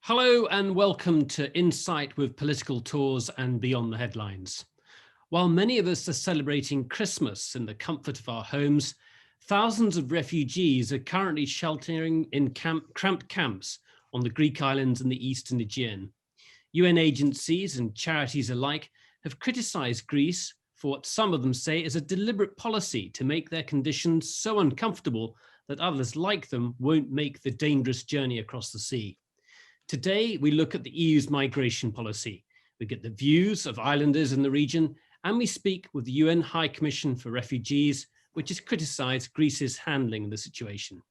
Hello and welcome to Insight with Political Tours and Beyond the Headlines. While many of us are celebrating Christmas in the comfort of our homes, thousands of refugees are currently sheltering in cramped camps on the Greek islands in the eastern Aegean. UN agencies and charities alike have criticised Greece for what some of them say is a deliberate policy to make their conditions so uncomfortable that others like them won't make the dangerous journey across the sea. Today, we look at the EU's migration policy. We get the views of islanders in the region, and we speak with the UN High Commission for Refugees, which has criticised Greece's handling of the situation.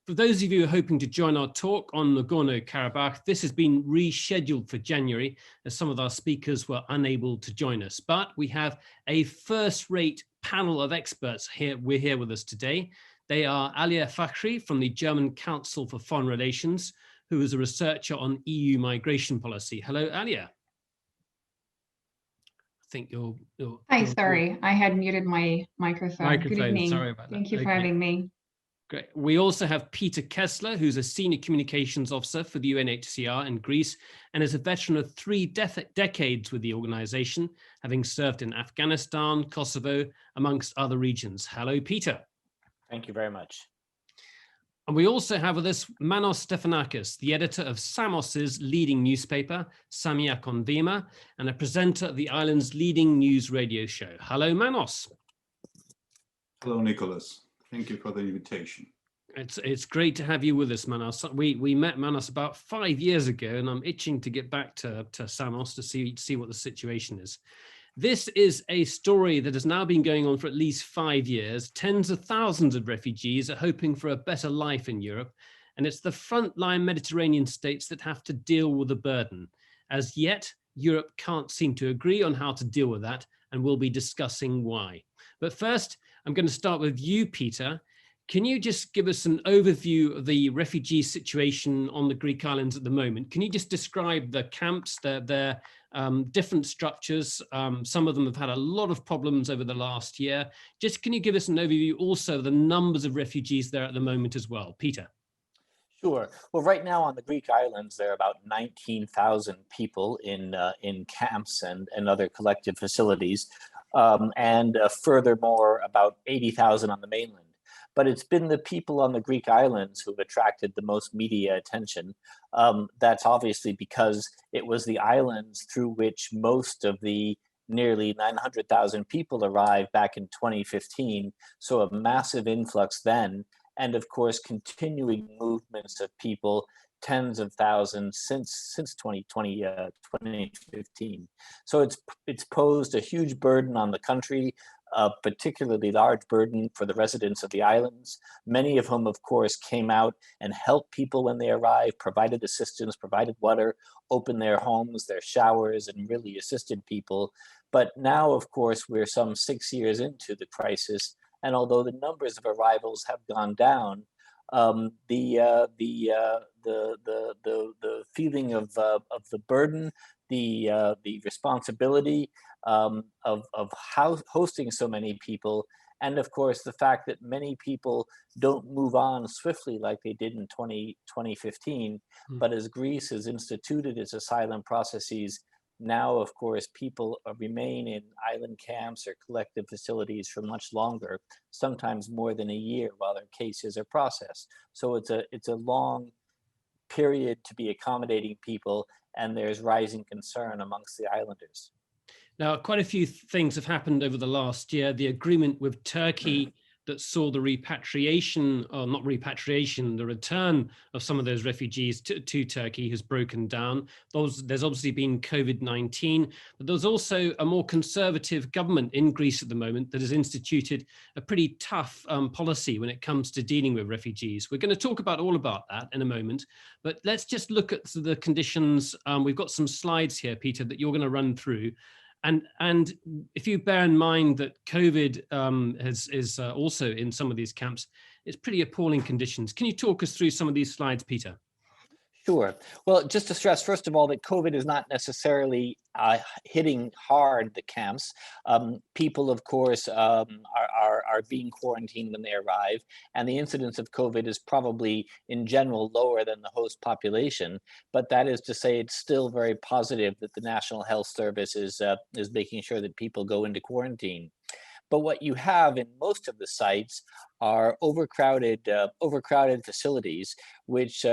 For those of you hoping to join our talk on Nagorno-Karabakh, this has been rescheduled for January, as some of our speakers were unable to join us. But we have a first-rate panel of experts here. We're here with us today. They are Alia Fakhri from the German Council for Foreign Relations, who is a researcher on EU migration policy. Hello, Alia. I think you're Hi, sorry, I had muted my microphone. Good evening. Sorry about that. Thank you for having me. Great. We also have Peter Kessler, who's a senior communications officer for the UNHCR in Greece and is a veteran of 3 decades with the organization, having served in Afghanistan, Kosovo, amongst other regions. Hello, Peter. Thank you very much. And we also have with us Manos Stefanakis, the editor of Samos's leading newspaper, Samia Konvima, and a presenter of the island's leading news radio show. Hello, Manos. Hello, Nicholas. Thank you for the invitation. It's great to have you with us, Manos. We met Manos about 5 years ago, and I'm itching to get back to Samos to see what the situation is. This is a story that has now been going on for at least 5 years. Tens of thousands of refugees are hoping for a better life in Europe, and it's the frontline Mediterranean states that have to deal with the burden. As yet, Europe can't seem to agree on how to deal with that, and we'll be discussing why. But first, I'm going to start with you, Peter. Can you just give us an overview of the refugee situation on the Greek islands at the moment? Can you just describe the camps, their different structures? Some of them have had a lot of problems over the last year. Just can you give us an overview also of the numbers of refugees there at the moment as well? Peter. Sure. Well, right now on the Greek islands, there are about 19,000 people in camps and other collective facilities, and furthermore, about 80,000 on the mainland. But it's been the people on the Greek islands who've attracted the most media attention. That's obviously because it was the islands through which most of the nearly 900,000 people arrived back in 2015. So a massive influx then, and of course, continuing movements of people, tens of thousands since 2015. So it's posed a huge burden on the country, a particularly large burden for the residents of the islands, many of whom, of course, came out and helped people when they arrived, provided assistance, provided water, opened their homes, their showers, and really assisted people. But now, of course, we're some 6 years into the crisis, and although the numbers of arrivals have gone down, the feeling of the burden, the responsibility of hosting so many people, and of course the fact that many people don't move on swiftly like they did in 2015, but as Greece has instituted its asylum processes, now of course people remain in island camps or collective facilities for much longer, sometimes more than a year while their cases are processed. So it's a long period to be accommodating people, and there's rising concern amongst the islanders. Now, quite a few things have happened over the last year. The agreement with Turkey that saw the repatriation, or not repatriation, the return of some of those refugees to Turkey has broken down. There's obviously been COVID-19, but there's also a more conservative government in Greece at the moment that has instituted a pretty tough policy when it comes to dealing with refugees. We're going to talk about all about that in a moment, but let's just look at the conditions. We've got some slides here, Peter, that you're going to run through. And if you bear in mind that COVID is also in some of these camps, it's pretty appalling conditions. Can you talk us through some of these slides, Peter? Sure. Well, just to stress, first of all, that COVID is not necessarily hitting hard the camps. People, of course, are being quarantined when they arrive, and the incidence of COVID is probably, in general, lower than the host population. But that is to say, it's still very positive that the National Health Service is making sure that people go into quarantine. But what you have in most of the sites are overcrowded facilities, which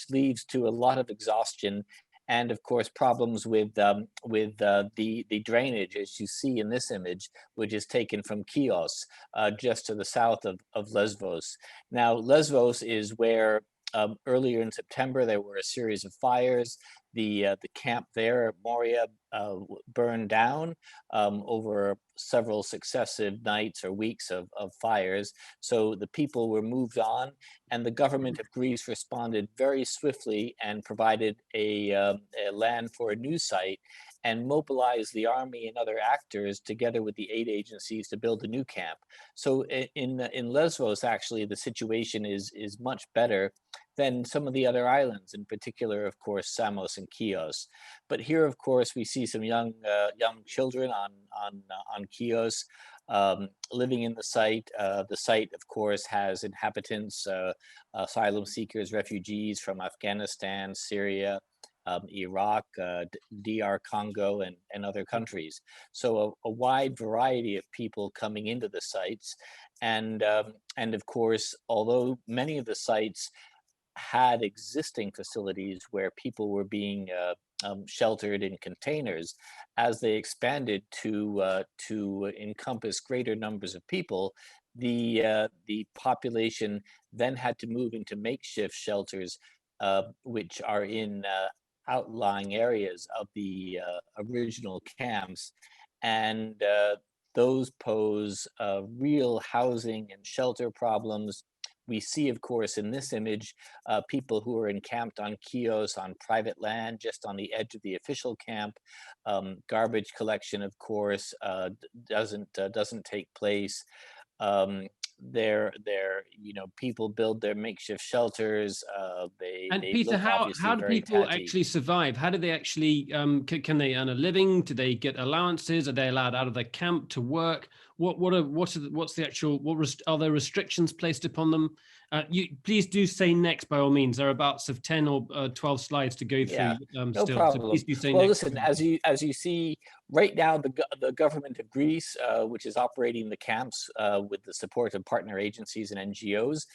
leads to a lot of exhaustion, and of course problems with the drainage, as you see in this image, which is taken from Chios, just to the south of Lesvos. Now, Lesvos is where earlier in September there were a series of fires. The camp there at Moria burned down over several successive nights or weeks of fires. So the people were moved on, and the government of Greece responded very swiftly and provided a land for a new site, and mobilized the army and other actors together with the aid agencies to build a new camp. So in Lesvos, actually, the situation is much better than some of the other islands, in particular, of course, Samos and Chios. But here, of course, we see some young children on Chios living in the site. The site, of course, has inhabitants, asylum seekers, refugees from Afghanistan, Syria, Iraq, DR Congo, and other countries. So a wide variety of people coming into the sites. And of course, although many of the sites had existing facilities where people were being sheltered in containers, as they expanded to encompass greater numbers of people, the population then had to move into makeshift shelters, which are in outlying areas of the original camps, and those pose real housing and shelter problems. We see, of course, in this image, people who are encamped on Chios on private land, just on the edge of the official camp. Garbage collection, of course, doesn't take place. People build their makeshift shelters. And they Peter, look how obviously do very people tatty. actually survive? How do they actually can they earn a living? Do they get allowances? Are they allowed out of the camp to work? What's the actual are there restrictions placed upon them? You please do say next, by all means. There are about 10 or 12 slides to go through. Yeah, no Still, so problem. please do say Well, next. listen, as you see right now, the government of Greece, which is operating the camps with the support of partner agencies and NGOs,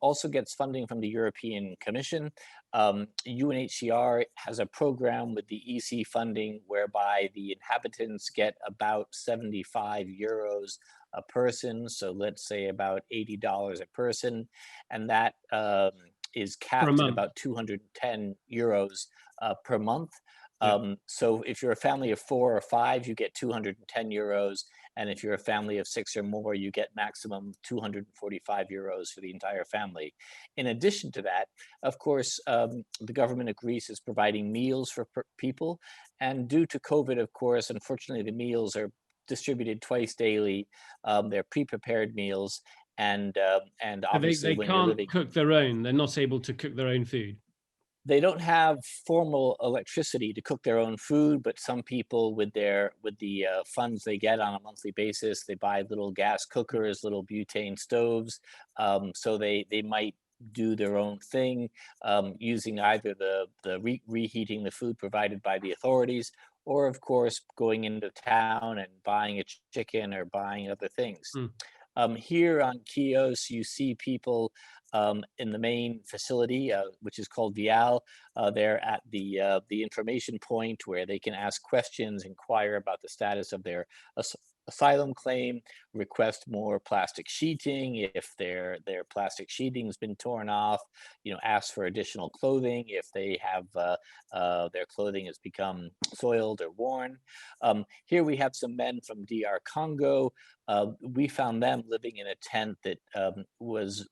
also gets funding from the European Commission. UNHCR has a program with the EC funding whereby the inhabitants get about 75 euros a person. So let's say about $80 a person, and that is capped at about 210 euros per month. So if you're a family of 4 or 5, you get 210 euros. And if you're a family of 6 or more, you get maximum 245 euros for the entire family. In addition to that, of course, the government of Greece is providing meals for people. And due to COVID, of course, unfortunately, the meals are distributed twice daily. They're pre-prepared meals. And obviously, they when you're living, cook their own. They're not able to cook their own food. They don't have formal electricity to cook their own food, but some people, with the funds they get on a monthly basis, they buy little gas cookers, little butane stoves. So they might do their own thing, using either the reheating the food provided by the authorities, or of course going into town and buying a chicken or buying other things. Here on Chios, you see people in the main facility, which is called Vial. They're at the information point where they can ask questions, inquire about the status of their asylum claim, request more plastic sheeting if their plastic sheeting has been torn off, ask for additional clothing if they have their clothing has become soiled or worn. Here we have some men from DR Congo. We found them living in a tent that was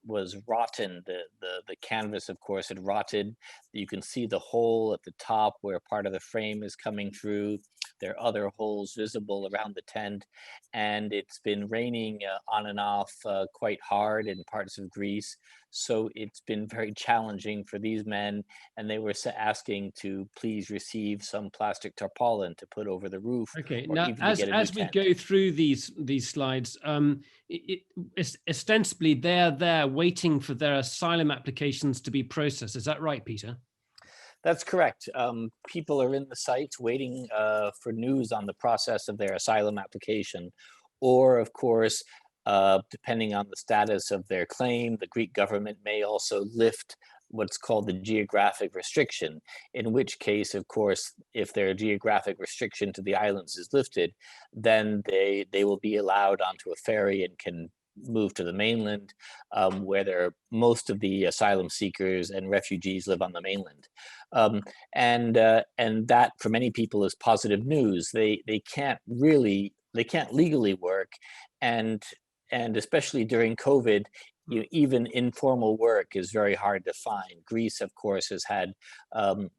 rotten. The canvas, of course, had rotted. You can see the hole at the top where part of the frame is coming through. There are other holes visible around the tent, and it's been raining on and off quite hard in parts of Greece. So it's been very challenging for these men, and they were asking to please receive some plastic tarpaulin to put over the roof, Okay, or now even to get a new as we tent. go through these slides, ostensibly they're there waiting for their asylum applications to be processed. Is that right, Peter? That's correct. People are in the sites waiting for news on the process of their asylum application, or of course, depending on the status of their claim, the Greek government may also lift what's called the geographic restriction, in which case, of course, if their geographic restriction to the islands is lifted, then they will be allowed onto a ferry and can move to the mainland, where most of the asylum seekers and refugees live on the mainland. And that for many people is positive news. They can't legally work, and especially during COVID, even informal work is very hard to find. Greece, of course, has had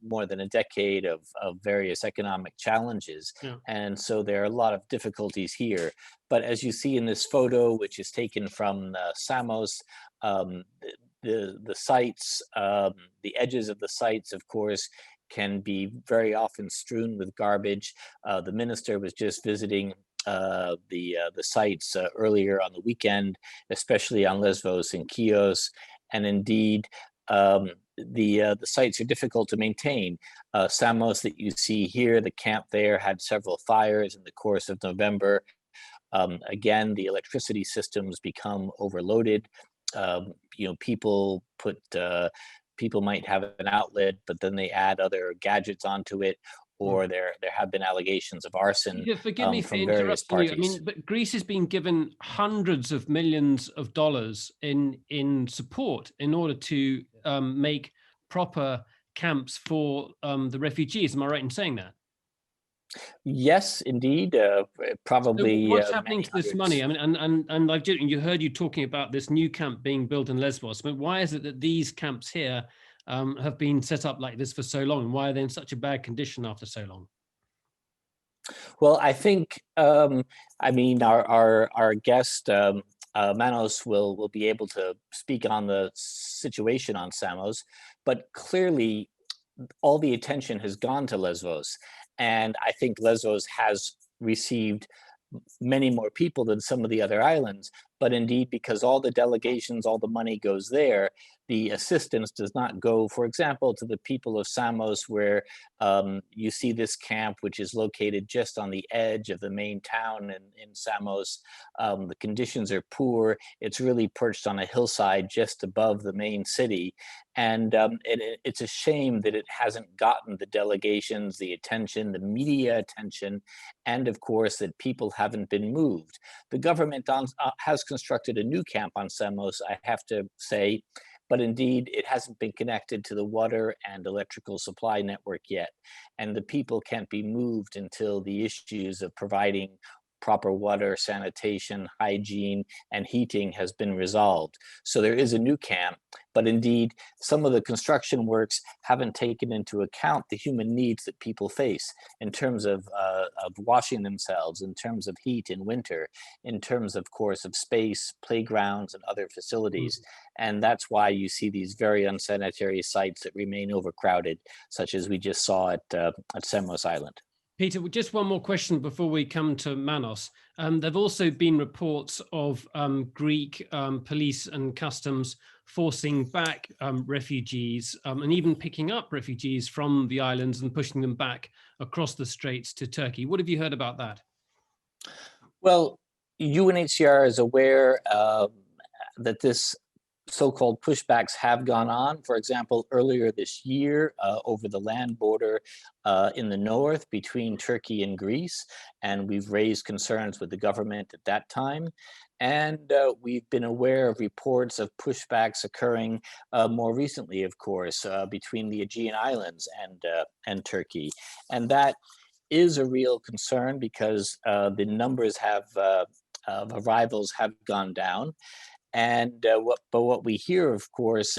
more than a decade of various economic challenges. Yeah. And so there are a lot of difficulties here. But as you see in this photo, which is taken from Samos, the sites, the edges of the sites, of course, can be very often strewn with garbage. The minister was just visiting the sites earlier on the weekend, especially on Lesbos and Chios, and indeed the sites are difficult to maintain. Samos that you see here, the camp there had several fires in the course of November. Again, the electricity systems become overloaded. People might have an outlet, but then they add other gadgets onto it, or there have been allegations of arson. Forgive me for from various interrupting you. parties. I mean, but Greece has been given hundreds of millions of dollars in support in order to make proper camps for the refugees. Am I right in saying that? Yes, indeed. Probably. So what's happening many to this hundreds. money? I mean, and like you heard you talking about this new camp being built in Lesbos. But why is it that these camps here have been set up like this for so long? And why are they in such a bad condition after so long? Well, I think our guest Manos will be able to speak on the situation on Samos, but clearly all the attention has gone to Lesbos, and I think Lesbos has received many more people than some of the other islands. But indeed, because all the delegations, all the money goes there, the assistance does not go, for example, to the people of Samos, where you see this camp, which is located just on the edge of the main town in Samos. The conditions are poor. It's really perched on a hillside just above the main city. And it's a shame that it hasn't gotten the delegations, the attention, the media attention, and of course that people haven't been moved. The government has constructed a new camp on Samos, I have to say, but indeed it hasn't been connected to the water and electrical supply network yet. And the people can't be moved until the issues of providing proper water, sanitation, hygiene, and heating has been resolved. So there is a new camp, but indeed, some of the construction works haven't taken into account the human needs that people face in terms of washing themselves, in terms of heat in winter, in terms, of course, of space, playgrounds, and other facilities. And that's why you see these very unsanitary sites that remain overcrowded, such as we just saw at Samos Island. Peter, just one more question before we come to Manos. There have also been reports of Greek police and customs forcing back refugees and even picking up refugees from the islands and pushing them back across the straits to Turkey. What have you heard about that? Well, UNHCR is aware that this so-called pushbacks have gone on. For example, earlier this year over the land border in the north between Turkey and Greece, and we've raised concerns with the government at that time. And we've been aware of reports of pushbacks occurring more recently, of course, between the Aegean Islands and Turkey. And that is a real concern because the numbers of arrivals have gone down. But what we hear, of course,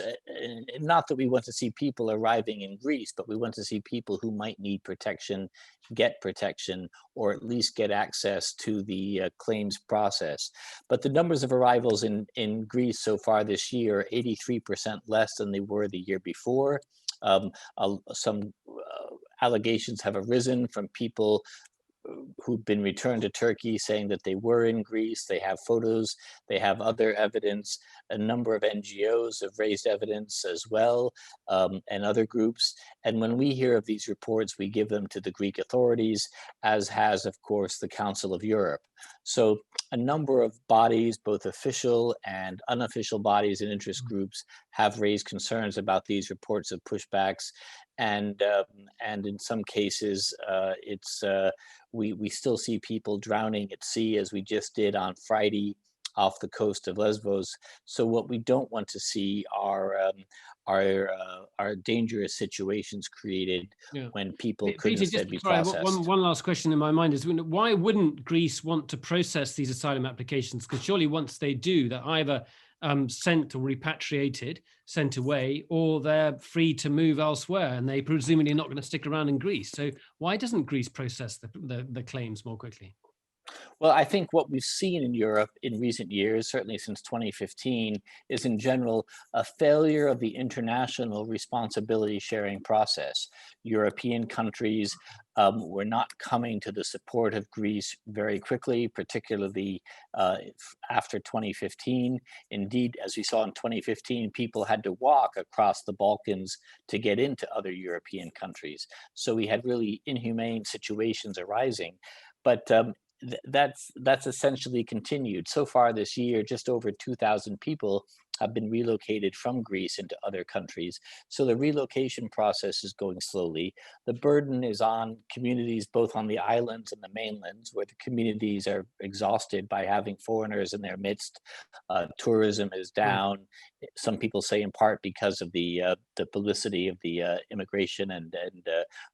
not that we want to see people arriving in Greece, but we want to see people who might need protection, get protection, or at least get access to the claims process. But the numbers of arrivals in Greece so far this year are 83% less than they were the year before. Some allegations have arisen from people who've been returned to Turkey saying that they were in Greece. They have photos, they have other evidence. A number of NGOs have raised evidence as well, and other groups. And when we hear of these reports, we give them to the Greek authorities, as has, of course, the Council of Europe. So a number of bodies, both official and unofficial bodies and interest groups, have raised concerns about these reports of pushbacks. And in some cases, we still see people drowning at sea, as we just did on Friday off the coast of Lesbos. So what we don't want to see are dangerous situations created when people could instead be processed. One last question in my mind is, why wouldn't Greece want to process these asylum applications? Because surely once they do, they're either sent or repatriated, sent away, or they're free to move elsewhere, and they presumably not going to stick around in Greece. So why doesn't Greece process the claims more quickly? Well, I think what we've seen in Europe in recent years, certainly since 2015, is in general a failure of the international responsibility sharing process. European countries were not coming to the support of Greece very quickly, particularly after 2015. Indeed, as we saw in 2015, people had to walk across the Balkans to get into other European countries. So we had really inhumane situations arising. But that's essentially continued. So far this year, just over 2,000 people have been relocated from Greece into other countries. So the relocation process is going slowly. The burden is on communities both on the islands and the mainlands, where the communities are exhausted by having foreigners in their midst. Tourism is down. Some people say in part because of the publicity of the immigration and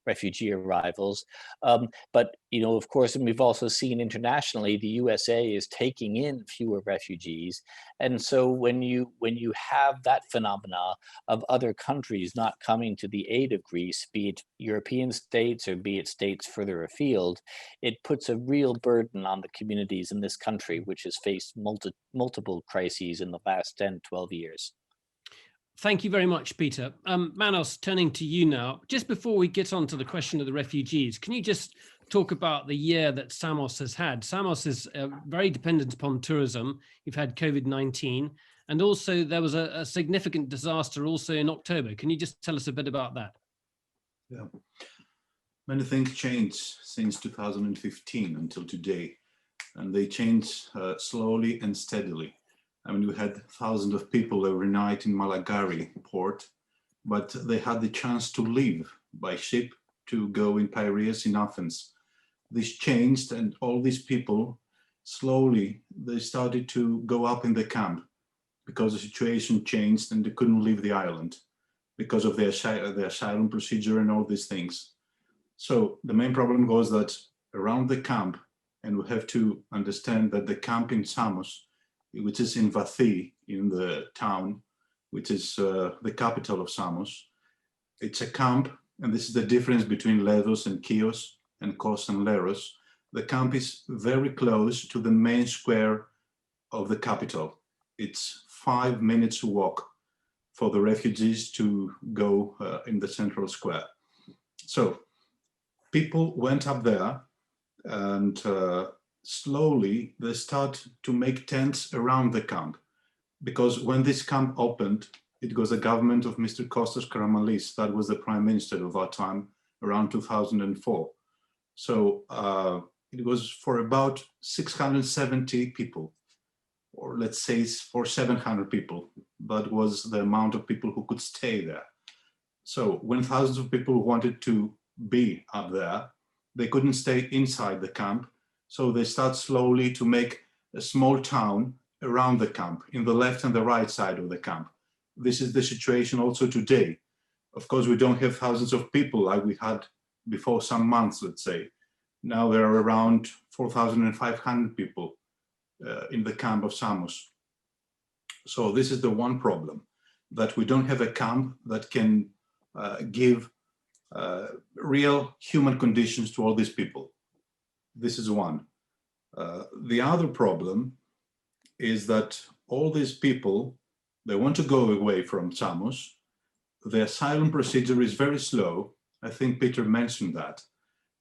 refugee arrivals. But, you know, of course, and we've also seen internationally, the USA is taking in fewer refugees. And so when you have that phenomena of other countries not coming to the aid of Greece, be it European states or be it states further afield, it puts a real burden on the communities in this country, which has faced multiple crises in the last 10, 12 years. Thank you very much, Peter. Manos, turning to you now. Just before we get on to the question of the refugees, can you just talk about the year that Samos has had? Samos is very dependent upon tourism. You've had COVID-19, and also there was a significant disaster also in October. Can you just tell us a bit about that? Yeah, many things changed since 2015 until today, and they changed slowly and steadily. I mean, we had thousands of people every night in Malagari port, but they had the chance to leave by ship to go in Piraeus, in Athens. This changed, and all these people slowly, they started to go up in the camp because the situation changed and they couldn't leave the island because of the asylum procedure and all these things. So the main problem was that around the camp, and we have to understand that the camp in Samos, which is in Vathi, in the town, which is the capital of Samos. It's a camp, and this is the difference between Lesbos and Chios and Kos and Leros. The camp is very close to the main square of the capital. It's 5 minutes walk for the refugees to go in the central square. So people went up there, and slowly they start to make tents around the camp, because when this camp opened, it was the government of Mr. Kostas Karamanlis, that was the prime minister of our time, around 2004. So it was for about 670 people, or let's say for 700 people. That was the amount of people who could stay there. So when thousands of people wanted to be up there, they couldn't stay inside the camp. So they start slowly to make a small town around the camp, in the left and the right side of the camp. This is the situation also today. Of course, we don't have thousands of people like we had before some months, let's say. Now there are around 4,500 people in the camp of Samos. So this is the one problem, that we don't have a camp that can give real human conditions to all these people. This is one. The other problem is that all these people, they want to go away from Samos. The asylum procedure is very slow. I think Peter mentioned that.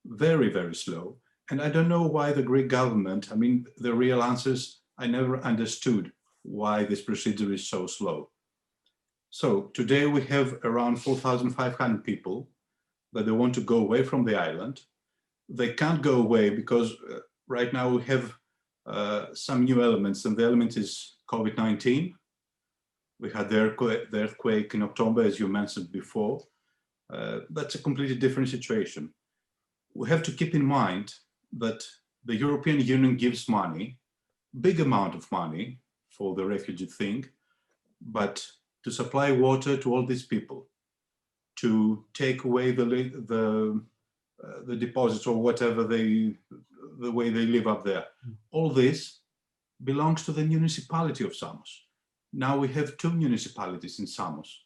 Very, very slow. And I don't know why the Greek government, I mean, the real answers, I never understood why this procedure is so slow. So today we have around 4,500 people that they want to go away from the island. They can't go away because right now we have some new elements, and the element is COVID-19. We had the earthquake in October, as you mentioned before. That's a completely different situation. We have to keep in mind that the European Union gives money, big amount of money for the refugee thing, but to supply water to all these people, to take away the deposits or whatever the way they live up there. All this belongs to the municipality of Samos. Now we have 2 municipalities in Samos.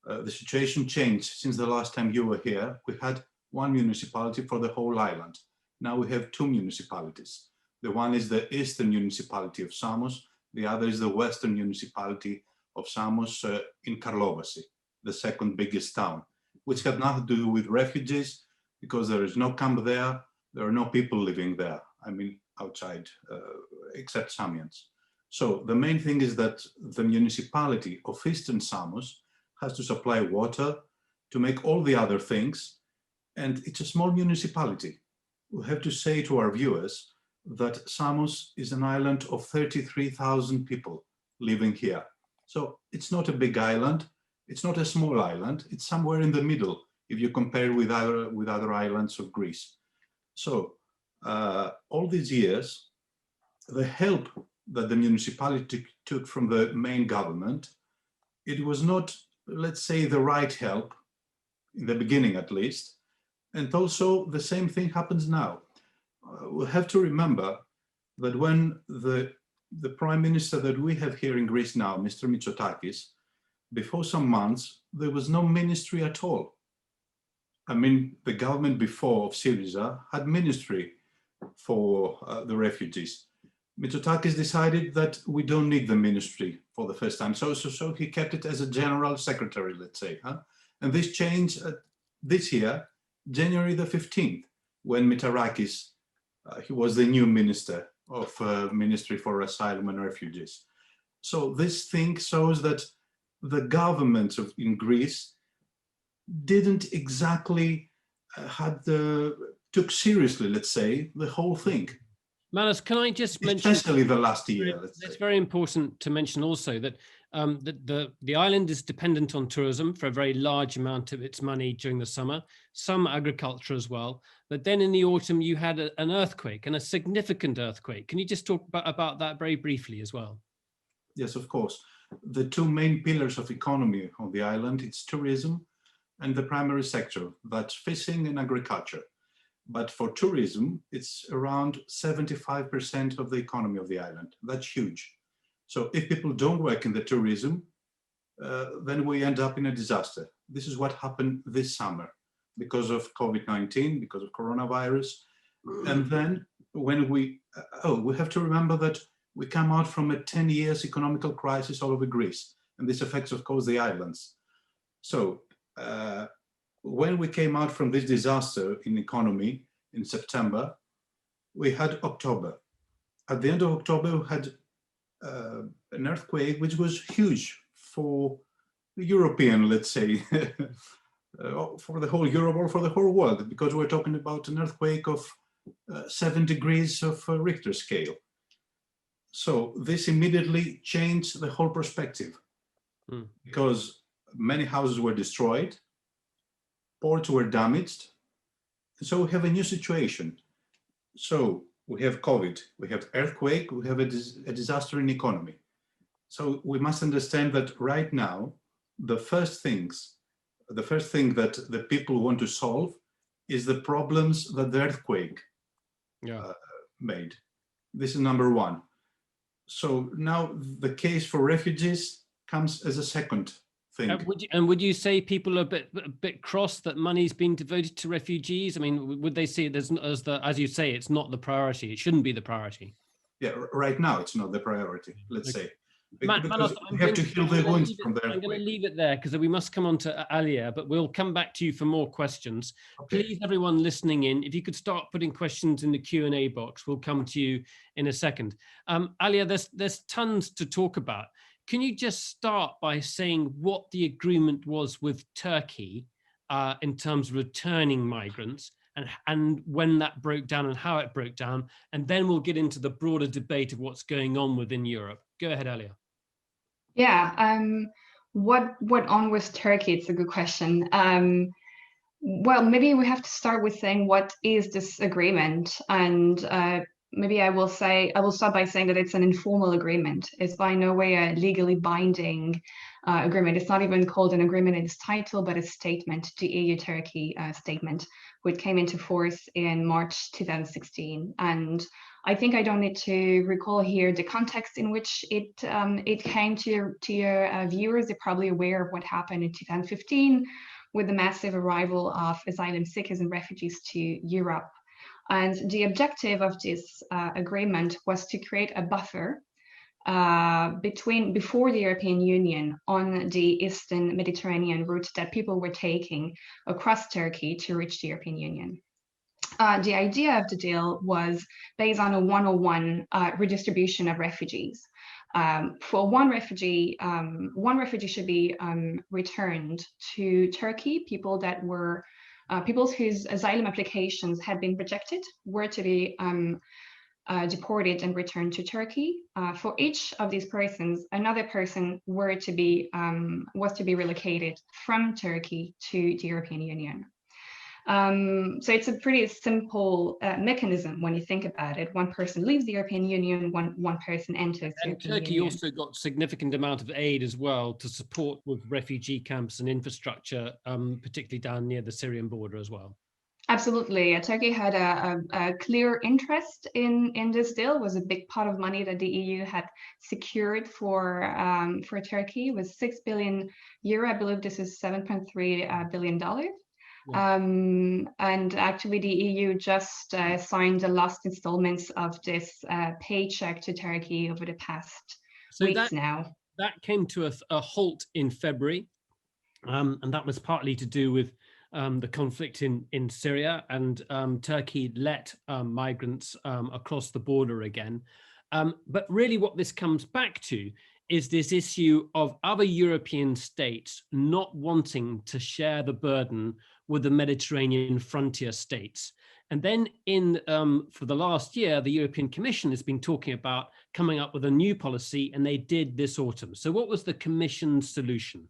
The situation changed since the last time you were here. We had 1 municipality for the whole island. Now we have 2 municipalities. The one is the eastern municipality of Samos. The other is the western municipality of Samos in Karlovasi, the second biggest town, which had nothing to do with refugees because there is no camp there. There are no people living there. I mean, outside, except Samians. So the main thing is that the municipality of Eastern Samos has to supply water, to make all the other things, and it's a small municipality. We have to say to our viewers that Samos is an island of 33,000 people living here. So it's not a big island, it's not a small island, it's somewhere in the middle if you compare with other islands of Greece. So all these years, the help that the municipality took from the main government, it was not, let's say, the right help, in the beginning at least. And also the same thing happens now. We'll have to remember that when the prime minister that we have here in Greece now, Mr. Mitsotakis, before some months, there was no ministry at all. I mean, the government before of Syriza had ministry for the refugees. Mitsotakis decided that we don't need the ministry for the first time. So he kept it as a general secretary, let's say. Huh? And this changed this year, January the 15th, when Mitsotakis, he was the new minister of Ministry for Asylum and Refugees. So this thing shows that the government in Greece didn't exactly took seriously, let's say, the whole thing. Manos, can I just mention, especially the last year? It's very important to mention also that the island is dependent on tourism for a very large amount of its money during the summer, some agriculture as well. But then in the autumn, you had an earthquake, and a significant earthquake. Can you just talk about that very briefly as well? Yes, of course. The 2 main pillars of economy on the island, it's tourism and the primary sector, that's fishing and agriculture. But for tourism, it's around 75% of the economy of the island. That's huge. So if people don't work in the tourism, then we end up in a disaster. This is what happened this summer because of COVID-19, because of coronavirus. And then when we have to remember that we come out from a 10 years economical crisis all over Greece. And this affects, of course, the islands. So when we came out from this disaster in economy in September, we had October. At the end of October, we had an earthquake, which was huge for the European, let's say, for the whole Europe or for the whole world, because we're talking about an earthquake of 7 degrees of Richter scale. So this immediately changed the whole perspective because many houses were destroyed, ports were damaged. So we have a new situation. So we have COVID, we have earthquake, we have a disaster in economy. So we must understand that right now, the first thing that the people want to solve is the problems that the earthquake made. This is number 1. So now the case for refugees comes as a second thing. Would you say people are a bit cross that money's being devoted to refugees? I mean, would they see it as you say, it's not the priority? It shouldn't be the priority. Yeah, right now it's not the priority, let's say. Because Manos, we have to heal the wounds from the I'm earthquake. going to leave it there because we must come on to Alia, but we'll come back to you for more questions. Okay. Please, everyone listening in, if you could start putting questions in the Q&A box, we'll come to you in a second. Alia, there's tons to talk about. Can you just start by saying what the agreement was with Turkey in terms of returning migrants and when that broke down and how it broke down, and then we'll get into the broader debate of what's going on within Europe. Go ahead, Alia. Yeah, what went on with Turkey? It's a good question. Well, maybe we have to start with saying what is this agreement, and maybe I will start by saying that it's an informal agreement. It's by no way a legally binding agreement. It's not even called an agreement in its title, but a statement, the EU-Turkey statement, which came into force in March 2016. And I think I don't need to recall here the context in which it came to your viewers. They're probably aware of what happened in 2015 with the massive arrival of asylum seekers and refugees to Europe. And the objective of this agreement was to create a buffer before the European Union on the Eastern Mediterranean route that people were taking across Turkey to reach the European Union. The idea of the deal was based on a 101 redistribution of refugees. For one refugee should be returned to Turkey. People whose asylum applications had been rejected were to be deported and returned to Turkey. For each of these persons, another person was to be relocated from Turkey to the European Union. So it's a pretty simple mechanism when you think about it. One person leaves the European Union, one person enters the European Turkey Union. also got significant amount of aid as well to support with refugee camps and infrastructure, particularly down near the Syrian border as well. Absolutely. Turkey had a clear interest in this deal. It was a big pot of money that the EU had secured for Turkey. It was 6 billion euro. I believe this is $7.3 billion. Yeah. And actually the EU just signed the last installments of this paycheck to Turkey over the past weeks now. That came to a halt in February, and that was partly to do with the conflict in Syria, and Turkey let migrants across the border again. But really what this comes back to is this issue of other European states not wanting to share the burden with the Mediterranean frontier states. And then for the last year, the European Commission has been talking about coming up with a new policy, and they did this autumn. So what was the Commission's solution?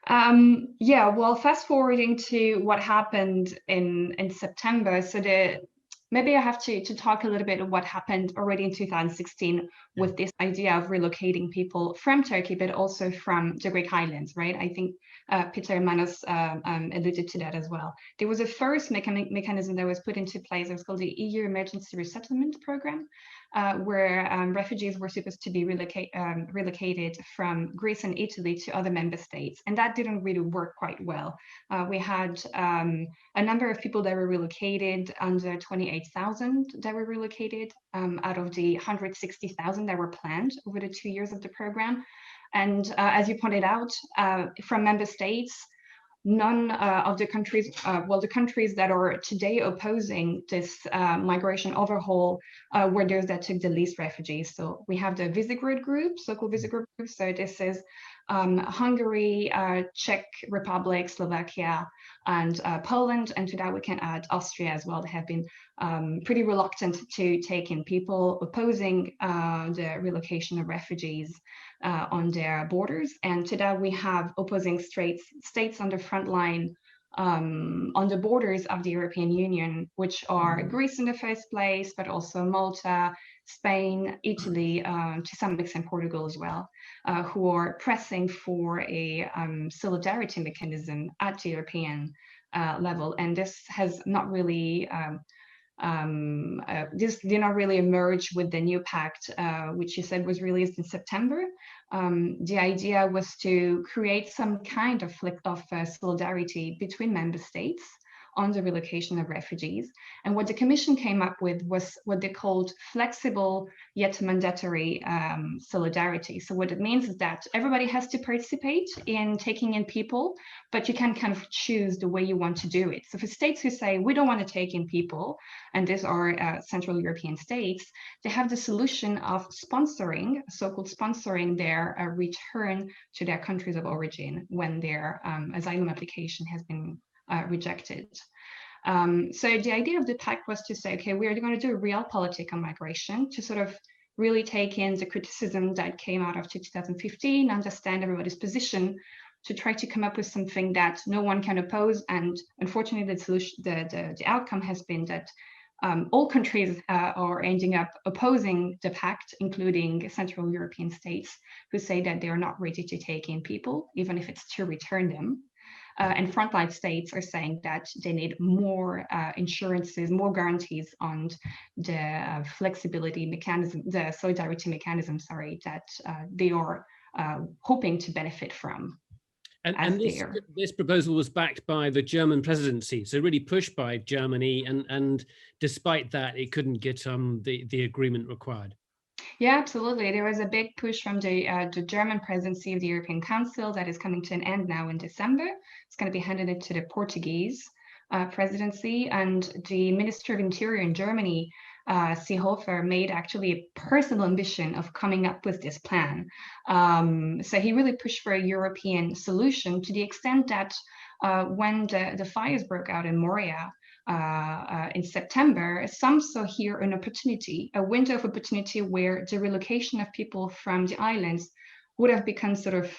Yeah, well, fast forwarding to what happened in September. So maybe I have to talk a little bit of what happened already in 2016 with this idea of relocating people from Turkey, but also from the Greek islands, right? I think Peter and Manos alluded to that as well. There was a first mechanism that was put into place. It was called the EU Emergency Resettlement Program, where refugees were supposed to be relocated from Greece and Italy to other member states. And that didn't really work quite well. We had a number of people that were relocated, under 28,000 that were relocated out of the 160,000 that were planned over the 2 years of the program. And as you pointed out, from member states, none of the countries, the countries that are today opposing this migration overhaul were those that took the least refugees. So we have the Visegrad group, so-called Visegrad group. So this is Hungary, Czech Republic, Slovakia, and Poland. And to that we can add Austria as well. They have been pretty reluctant to take in people, opposing the relocation of refugees on their borders. And to that we have opposing states on the front line on the borders of the European Union, which are Greece in the first place, but also Malta, Spain, Italy, to some extent Portugal as well, who are pressing for a solidarity mechanism at the European level. And this has not really This did not really emerge with the new pact, which you said was released in September. The idea was to create some kind of solidarity between member states on the relocation of refugees. And what the Commission came up with was what they called flexible yet mandatory solidarity. So what it means is that everybody has to participate in taking in people, but you can kind of choose the way you want to do it. So for states who say, we don't want to take in people, and these are Central European states, they have the solution of sponsoring, so-called sponsoring their return to their countries of origin when their asylum application has been rejected. So the idea of the pact was to say, okay, we're going to do a realpolitik on migration to sort of really take in the criticism that came out of 2015, understand everybody's position, to try to come up with something that no one can oppose. And unfortunately, the solution, the outcome has been that all countries are ending up opposing the pact, including Central European states, who say that they are not ready to take in people, even if it's to return them. And frontline states are saying that they need more insurances, more guarantees on the flexibility mechanism, the solidarity mechanism, sorry, that they are hoping to benefit from. And this proposal was backed by the German presidency, so really pushed by Germany, and despite that, it couldn't get the agreement required. Yeah, absolutely. There was a big push from the German presidency of the European Council that is coming to an end now in December. It's going to be handed to the Portuguese presidency, and the Minister of Interior in Germany, Seehofer, made actually a personal ambition of coming up with this plan. So he really pushed for a European solution, to the extent that when the fires broke out in Moria, in September, some saw here an opportunity, a window of opportunity, where the relocation of people from the islands would have become sort of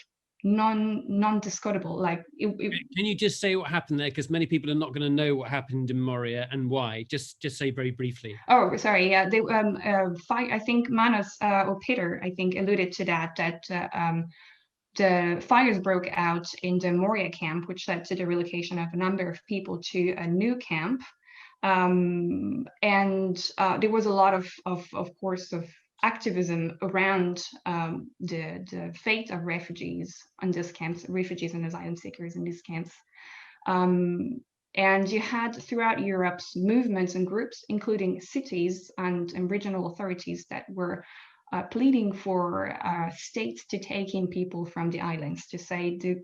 non-discutable. Like, can you just say what happened there? Because many people are not going to know what happened in Moria and why. Just say very briefly. Oh, sorry. Yeah, they I think Manos or Peter, I think, alluded to that. The fires broke out in the Moria camp, which led to the relocation of a number of people to a new camp. And there was a lot of course, of activism around the fate of refugees in these camps, refugees and asylum seekers in these camps. And you had throughout Europe movements and groups, including cities and regional authorities, that were pleading for states to take in people from the islands, to say the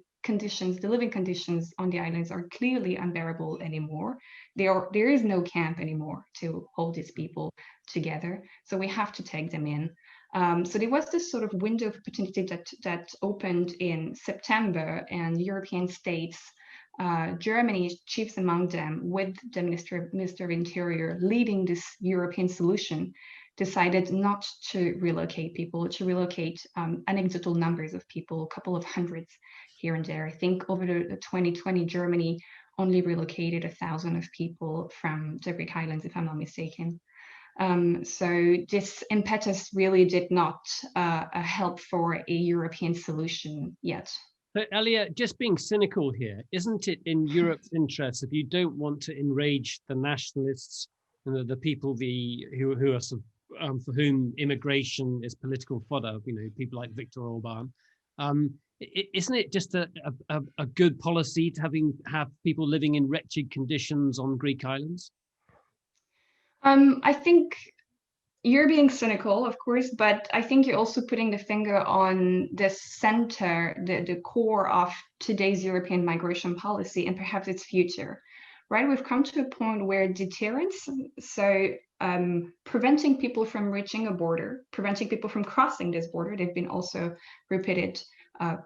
living conditions on the islands are clearly unbearable anymore. There is no camp anymore to hold these people together, so we have to take them in. So there was this sort of window of opportunity that opened in September, and European states, Germany, chiefs among them, with the Minister of Interior leading this European solution, decided not to relocate people, to relocate anecdotal numbers of people, a couple of hundreds here and there. I think over the 2020, Germany only relocated 1,000 of people from the Greek islands, if I'm not mistaken. So this impetus really did not help for a European solution yet. But Elia, just being cynical here, isn't it in Europe's interest, if you don't want to enrage the nationalists and the people who are sort of, for whom immigration is political fodder, people like Viktor Orban, isn't it just a good policy to have people living in wretched conditions on Greek islands? I think you're being cynical, of course, but I think you're also putting the finger on the center, the core of today's European migration policy and perhaps its future, right? We've come to a point where deterrence, so preventing people from reaching a border, preventing people from crossing this border, they've been also repeated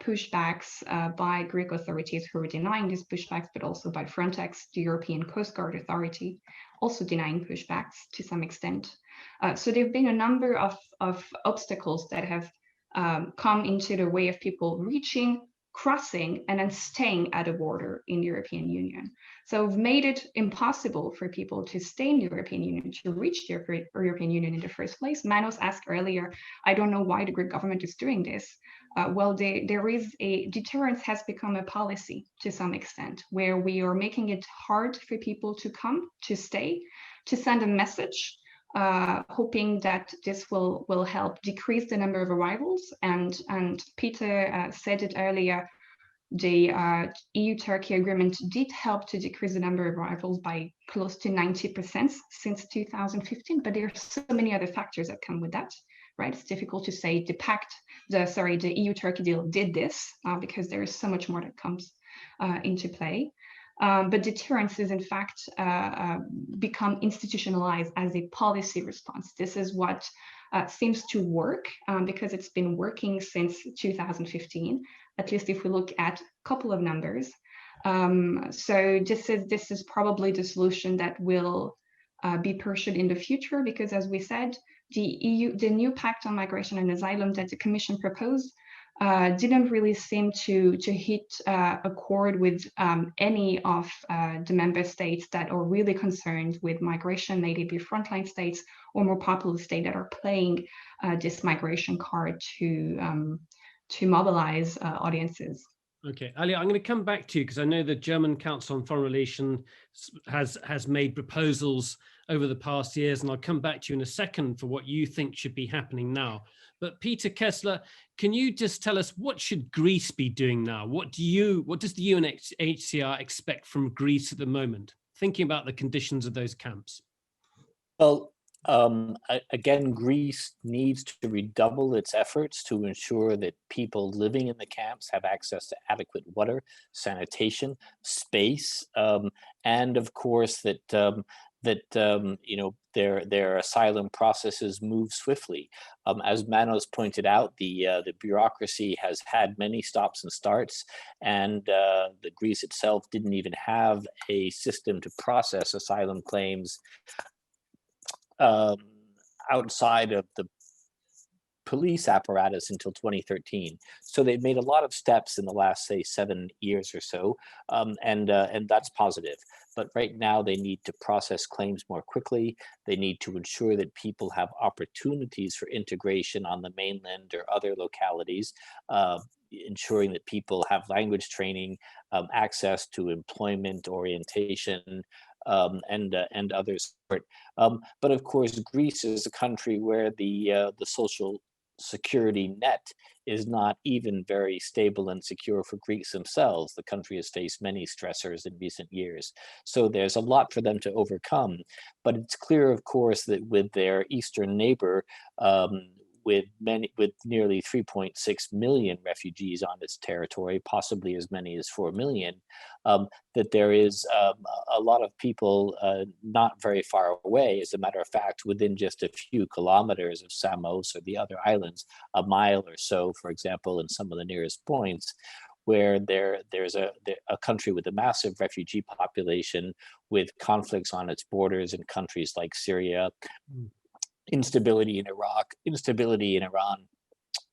pushbacks by Greek authorities who are denying these pushbacks, but also by Frontex, the European Coast Guard Authority, also denying pushbacks to some extent. So there have been a number of obstacles that have come into the way of people reaching, crossing, and then staying at a border in the European Union. So we've made it impossible for people to stay in the European Union, to reach the European Union in the first place. Manos asked earlier, I don't know why the Greek government is doing this. Well, deterrence has become a policy to some extent, where we are making it hard for people to come, to stay, to send a message, hoping that this will help decrease the number of arrivals. And Peter said it earlier, the EU-Turkey agreement did help to decrease the number of arrivals by close to 90% since 2015, but there are so many other factors that come with that, right? It's difficult to say the EU-Turkey deal did this because there is so much more that comes into play. But deterrence is in fact become institutionalized as a policy response. This is what seems to work because it's been working since 2015, at least if we look at a couple of numbers. So this is probably the solution that will be pursued in the future, because as we said, the new pact on migration and asylum that the Commission proposed didn't really seem to hit a chord with any of the member states that are really concerned with migration, maybe frontline states or more populous states that are playing this migration card to mobilize audiences. Okay, Ali, I'm going to come back to you because I know the German Council on Foreign Relations has made proposals over the past years, and I'll come back to you in a second for what you think should be happening now. But Peter Kessler, can you just tell us what should Greece be doing now? What does the UNHCR expect from Greece at the moment, thinking about the conditions of those camps? Well, again, Greece needs to redouble its efforts to ensure that people living in the camps have access to adequate water, sanitation, space, and of course that their asylum processes move swiftly. As Manos pointed out, the bureaucracy has had many stops and starts, and the Greece itself didn't even have a system to process asylum claims outside of the police apparatus until 2013. So they've made a lot of steps in the last, say, 7 years or so, and that's positive. But right now they need to process claims more quickly. They need to ensure that people have opportunities for integration on the mainland or other localities, ensuring that people have language training, access to employment orientation, and others. But of course, Greece is a country where the social security net is not even very stable and secure for Greeks themselves. The country has faced many stressors in recent years. So there's a lot for them to overcome. But it's clear, of course, that with their eastern neighbor, with nearly 3.6 million refugees on its territory, possibly as many as 4 million, that there is a lot of people not very far away. As a matter of fact, within just a few kilometers of Samos or the other islands, a mile or so, for example, in some of the nearest points, where there's a country with a massive refugee population, with conflicts on its borders in countries like Syria, instability in Iraq, instability in Iran,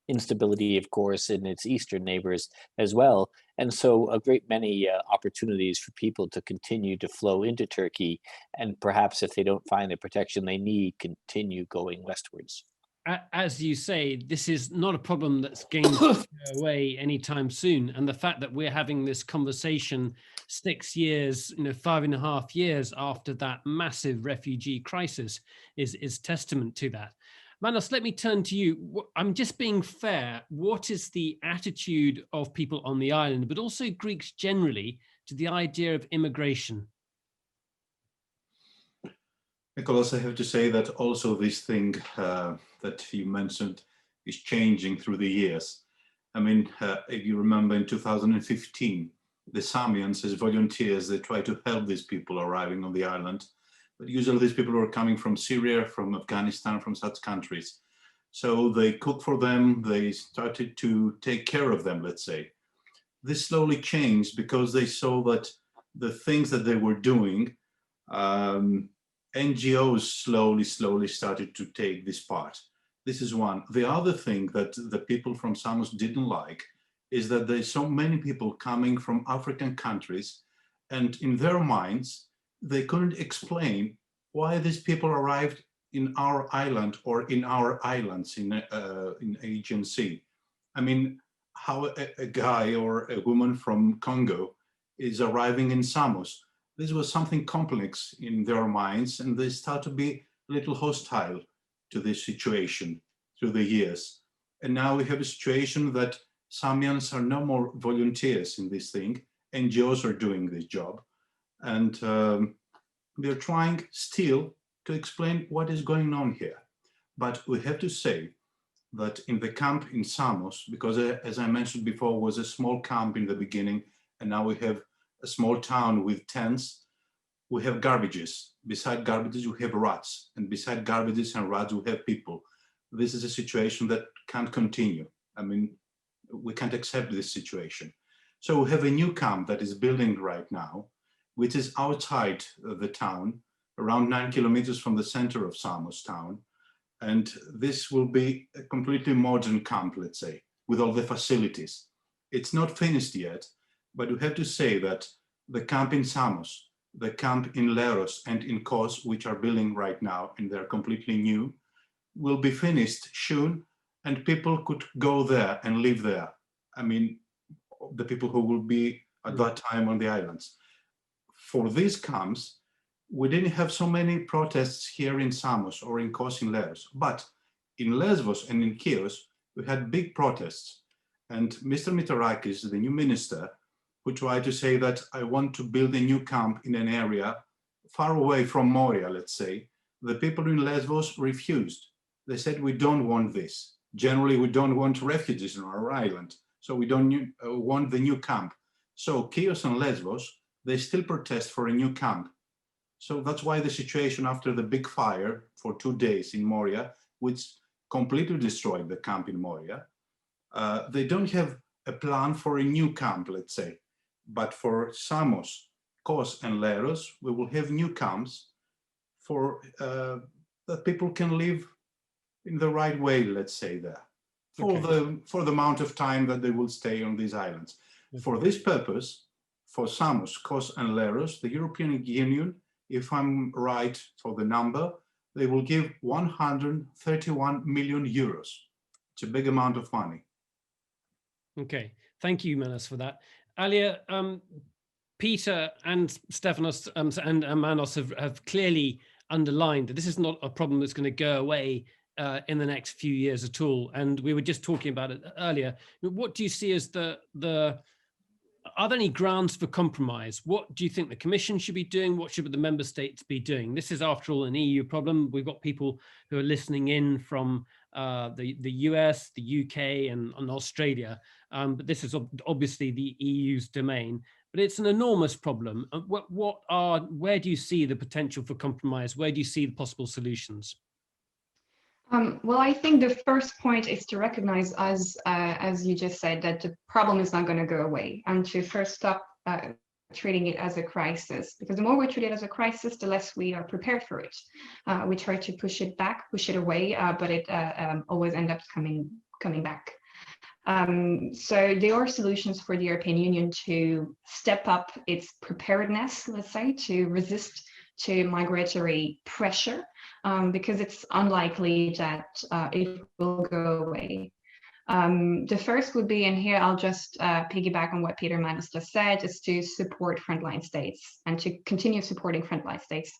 instability, of course, in its eastern neighbors as well. And so a great many opportunities for people to continue to flow into Turkey, and perhaps if they don't find the protection they need, continue going westwards. As you say, this is not a problem that's going to go away anytime soon. And the fact that we're having this conversation 6 years, 5.5 years after that massive refugee crisis is testament to that. Manos, let me turn to you. I'm just being fair. What is the attitude of people on the island, but also Greeks generally, to the idea of immigration? Nicholas, I have to say that also this thing that you mentioned is changing through the years. I mean, if you remember in 2015, the Samians as volunteers, they try to help these people arriving on the island. But usually these people are coming from Syria, from Afghanistan, from such countries. So they cook for them, they started to take care of them, let's say. This slowly changed because they saw that the things that they were doing, NGOs slowly started to take this part. This is one. The other thing that the people from Samos didn't like is that there's so many people coming from African countries, and in their minds, they couldn't explain why these people arrived in our island or in our islands in Aegean Sea. I mean, how a guy or a woman from Congo is arriving in Samos. This was something complex in their minds, and they start to be a little hostile to this situation through the years. And now we have a situation that Samians are no more volunteers in this thing. NGOs are doing this job. And they're trying still to explain what is going on here. But we have to say that in the camp in Samos, because as I mentioned before, was a small camp in the beginning, and now we have a small town with tents, we have garbages. Beside garbages, we have rats. And beside garbages and rats, we have people. This is a situation that can't continue. I mean, we can't accept this situation. So we have a new camp that is building right now, which is outside the town, around 9 kilometers from the center of Samos town. And this will be a completely modern camp, let's say, with all the facilities. It's not finished yet, but we have to say that the camp in Samos, the camp in Leros and in Kos, which are building right now, and they're completely new, will be finished soon, and people could go there and live there. I mean, the people who will be at that time on the islands. For these camps, we didn't have so many protests here in Samos or in Kos in Leros, but in Lesbos and in Chios, we had big protests. And Mr. Mitsotakis, the new minister, who tried to say that I want to build a new camp in an area far away from Moria, let's say, the people in Lesbos refused. They said, we don't want this. Generally, we don't want refugees on our island, so we don't want the new camp. So Chios and Lesbos, they still protest for a new camp. So that's why the situation after the big fire for 2 days in Moria, which completely destroyed the camp in Moria, they don't have a plan for a new camp, let's say. But for Samos, Kos, and Leros, we will have new camps for that people can live in the right way, let's say, there, for the amount of time that they will stay on these islands. Okay. For this purpose, for Samos, Kos, and Leros, the European Union, if I'm right for the number, they will give 131 million euros. It's a big amount of money. Okay, thank you, Manos, for that. Alia, Peter and Stefanos and Manos have clearly underlined that this is not a problem that's going to go away in the next few years at all. And we were just talking about it earlier. What do you see as are there any grounds for compromise? What do you think the Commission should be doing? What should the member states be doing? This is, after all, an EU problem. We've got people who are listening in from the US, the UK, and Australia. But this is obviously the EU's domain. But it's an enormous problem. Where do you see the potential for compromise? Where do you see the possible solutions? Well, I think the first point is to recognize, as you just said, that the problem is not going to go away, and to first stop treating it as a crisis, because the more we treat it as a crisis, the less we are prepared for it. We try to push it back, push it away, but it always ends up coming back. So there are solutions for the European Union to step up its preparedness, let's say, to resist to migratory pressure, because it's unlikely that it will go away. The first would be, and here I'll just piggyback on what Peter Manos just said, is to support frontline states and to continue supporting frontline states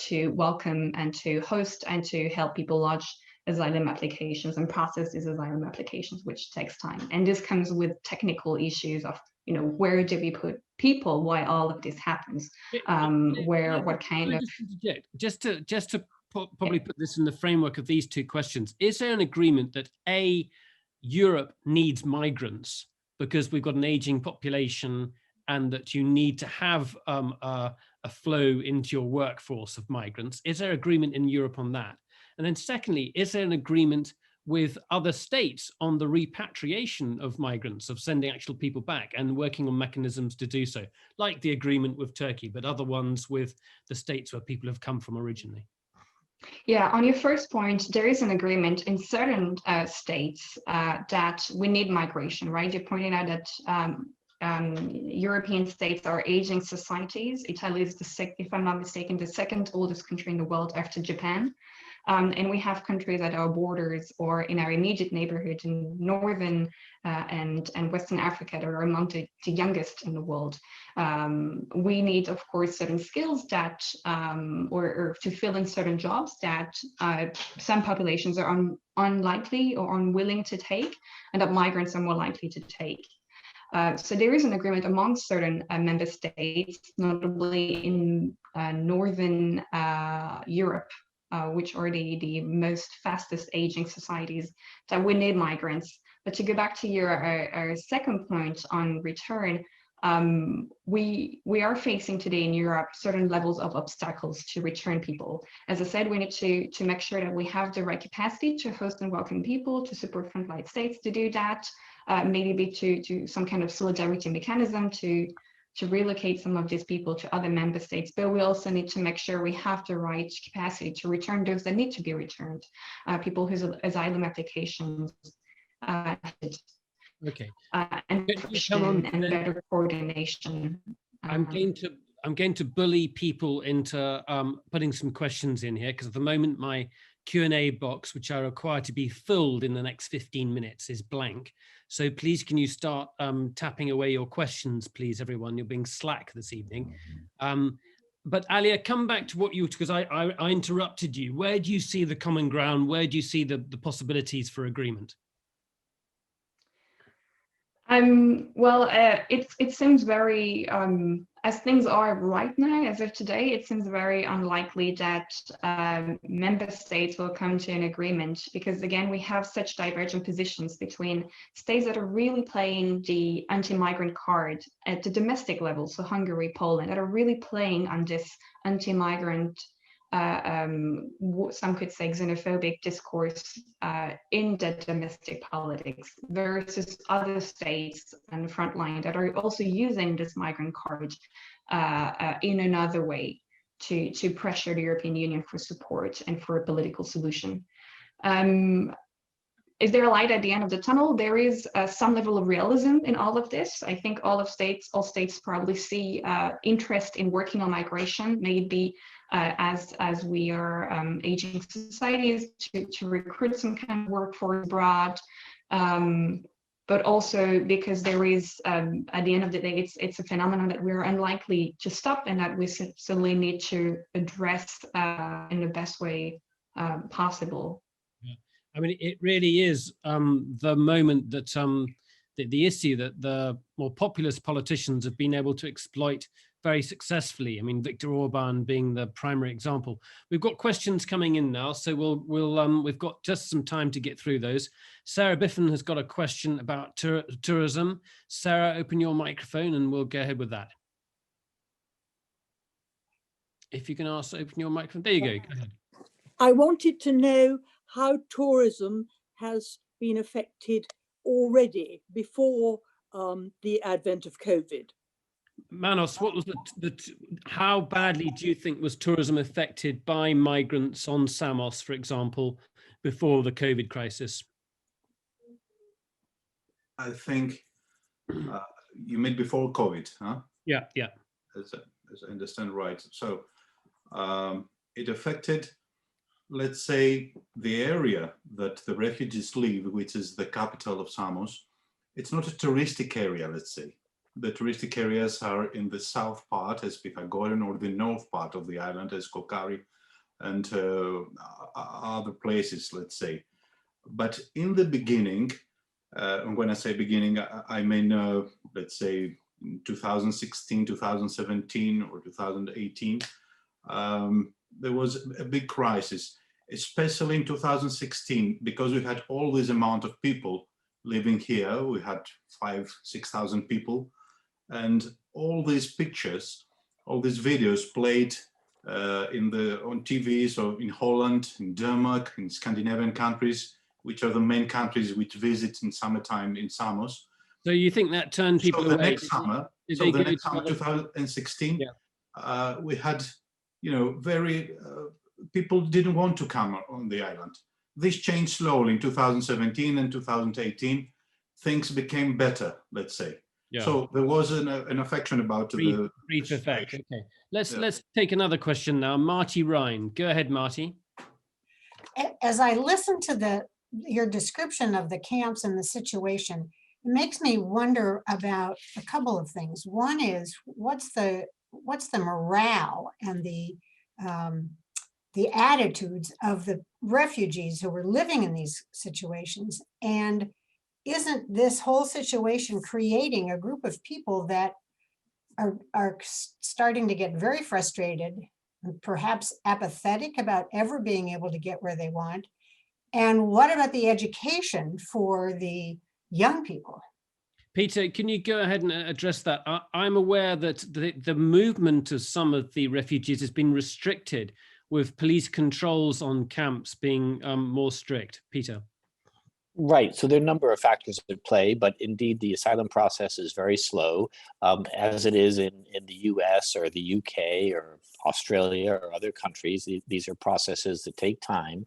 to welcome and to host and to help people lodge asylum applications and process these asylum applications, which takes time. And this comes with technical issues of, where do we put people, why all of this happens, what kind of... Just to probably put this in the framework of these two questions, is there an agreement that Europe needs migrants because we've got an aging population and that you need to have a flow into your workforce of migrants? Is there agreement in Europe on that? And then secondly, is there an agreement with other states on the repatriation of migrants, of sending actual people back and working on mechanisms to do so, like the agreement with Turkey, but other ones with the states where people have come from originally? Yeah, on your first point, there is an agreement in certain states that we need migration, right? You're pointing out that European states are aging societies. Italy is if I'm not mistaken, the second oldest country in the world after Japan. And we have countries at our borders or in our immediate neighborhood in Northern and Western Africa that are among the youngest in the world. We need, of course, certain skills that, or to fill in certain jobs that some populations are unlikely or unwilling to take, and that migrants are more likely to take. So there is an agreement among certain member states, notably in Northern Europe, which are the most fastest aging societies, that we need migrants. But to go back to our second point on return, we are facing today in Europe certain levels of obstacles to return people. As I said, we need to make sure that we have the right capacity to host and welcome people, to support frontline states to do that, maybe to some kind of solidarity mechanism to relocate some of these people to other member states. But we also need to make sure we have the right capacity to return those that need to be returned, people whose asylum applications Okay. and better coordination. I'm going to bully people into putting some questions in here, because at the moment my Q&A box, which I require to be filled in the next 15 minutes, is blank. So please, can you start tapping away your questions, please, everyone? You're being slack this evening. But Alia, come back to what you, because I interrupted you. Where do you see the common ground? Where do you see the possibilities for agreement? Well, it seems very, as things are right now, as of today, it seems very unlikely that member states will come to an agreement, because again, we have such divergent positions between states that are really playing the anti-migrant card at the domestic level, so Hungary, Poland, that are really playing on this anti-migrant, some could say xenophobic discourse in the domestic politics, versus other states on the front line that are also using this migrant card in another way to pressure the European Union for support and for a political solution. Is there a light at the end of the tunnel? There is some level of realism in all of this. I think all states probably see interest in working on migration, maybe as we are aging societies, to recruit some kind of workforce abroad, but also because there is, at the end of the day, it's a phenomenon that we're unlikely to stop, and that we certainly need to address in the best way possible. I mean, it really is the moment that the issue that the more populist politicians have been able to exploit very successfully. I mean, Viktor Orban being the primary example. We've got questions coming in now, so we've got just some time to get through those. Sarah Biffen has got a question about tourism. Sarah, open your microphone and we'll go ahead with that. If you can open your microphone. There you go. Go ahead. I wanted to know how tourism has been affected already before the advent of COVID. Manos, what was how badly do you think was tourism affected by migrants on Samos, for example, before the COVID crisis? I think you meant before COVID, huh? Yeah. As I understand right. So it affected, let's say, the area that the refugees live, which is the capital of Samos. It's not a touristic area, let's say. The touristic areas are in the south part as Pythagorean, or the north part of the island as Kokari, and other places, let's say. But in the beginning, and when I say beginning, I mean, let's say 2016, 2017, or 2018, there was a big crisis, especially in 2016, because we had all this amount of people living here. We had 5,000-6,000 people, and all these pictures, all these videos played on TV, so in Holland, in Denmark, in Scandinavian countries, which are the main countries which visit in summertime in Samos. So you think that turned people away? The next summer, 2016, we had, people didn't want to come on the island. This changed slowly in 2017 and 2018. Things became better, let's say. Yeah. So there was an affection about the brief effect. Okay, let's take another question now. Marty Ryan, go ahead, Marty. as I listen to your description of the camps and the situation, it makes me wonder about a couple of things. One is, what's the morale and the attitudes of the refugees who were living in these situations? And isn't this whole situation creating a group of people that are starting to get very frustrated and perhaps apathetic about ever being able to get where they want? And what about the education for the young people? Peter, can you go ahead and address that? I'm aware that the movement of some of the refugees has been restricted, with police controls on camps being more strict. Peter. Right. So there are a number of factors at play, but indeed the asylum process is very slow, as it is in the US or the UK or Australia or other countries. These are processes that take time.